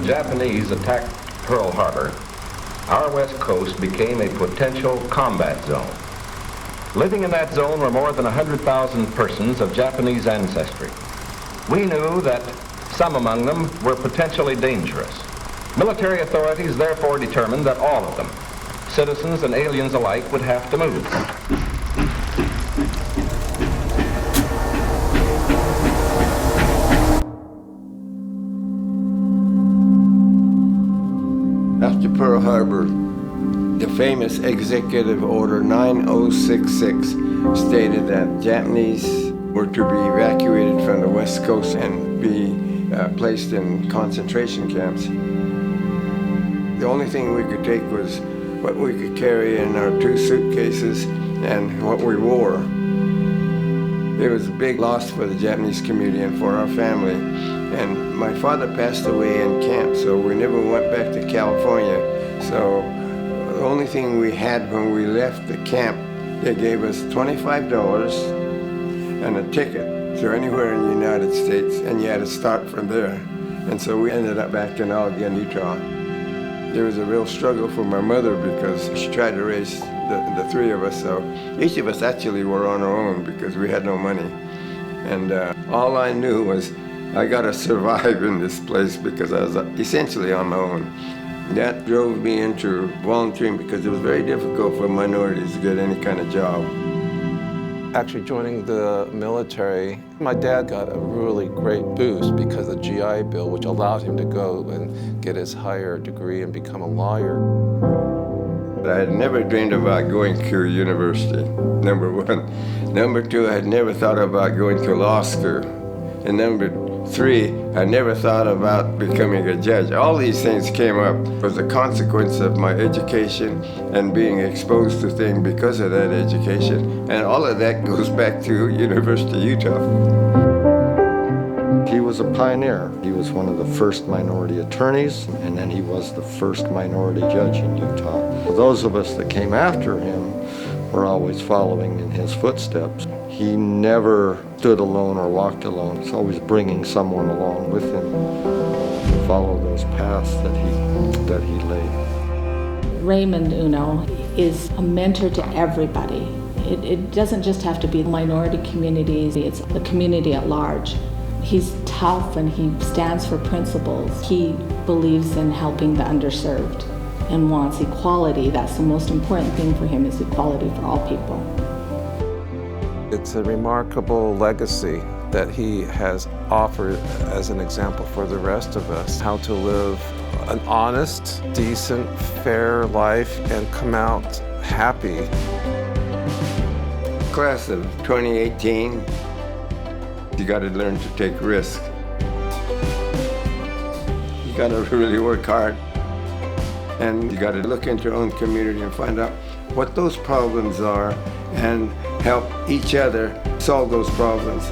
Japanese attacked Pearl Harbor, our west coast became a potential combat zone. Living in that zone were more than 100,000 persons of Japanese ancestry. We knew that some among them were potentially dangerous. Military authorities therefore determined that all of them, citizens and aliens alike, would have to move. After Pearl Harbor, the famous Executive Order 9066 stated that Japanese were to be evacuated from the West Coast and be placed in concentration camps. The only thing we could take was what we could carry in our 2 suitcases and what we wore. It was a big loss for the Japanese community and for our family. And my father passed away in camp, so we never went back to California. So the only thing we had when we left the camp, they gave us $25 and a ticket to anywhere in the United States, and you had to start from there. And so we ended up back in Ogden, Utah. There was a real struggle for my mother because she tried to raise the 3 of us, so each of us actually were on our own because we had no money. And all I knew was I gotta survive in this place because I was essentially on my own. That drove me into volunteering because it was very difficult for minorities to get any kind of job. Actually joining the military, my dad got a really great boost because of the GI Bill, which allowed him to go and get his higher degree and become a lawyer. I had never dreamed about going to university, number 1. Number 2, I had never thought about going to law school. And number 3, I never thought about becoming a judge. All these things came up as a consequence of my education and being exposed to things because of that education. And all of that goes back to University of Utah. He was a pioneer. He was one of the first minority attorneys, and then he was the first minority judge in Utah. Those of us that came after him were always following in his footsteps. He never stood alone or walked alone. He's always bringing someone along with him to follow those paths that he laid. Raymond Uno is a mentor to everybody. It doesn't just have to be minority communities, it's the community at large. He's tough and he stands for principles. He believes in helping the underserved and wants equality. That's the most important thing for him, is equality for all people. It's a remarkable legacy that he has offered as an example for the rest of us, how to live an honest, decent, fair life and come out happy. Class of 2018, you got to learn to take risks. You got to really work hard, and you got to look into your own community and find out what those problems are and help each other solve those problems.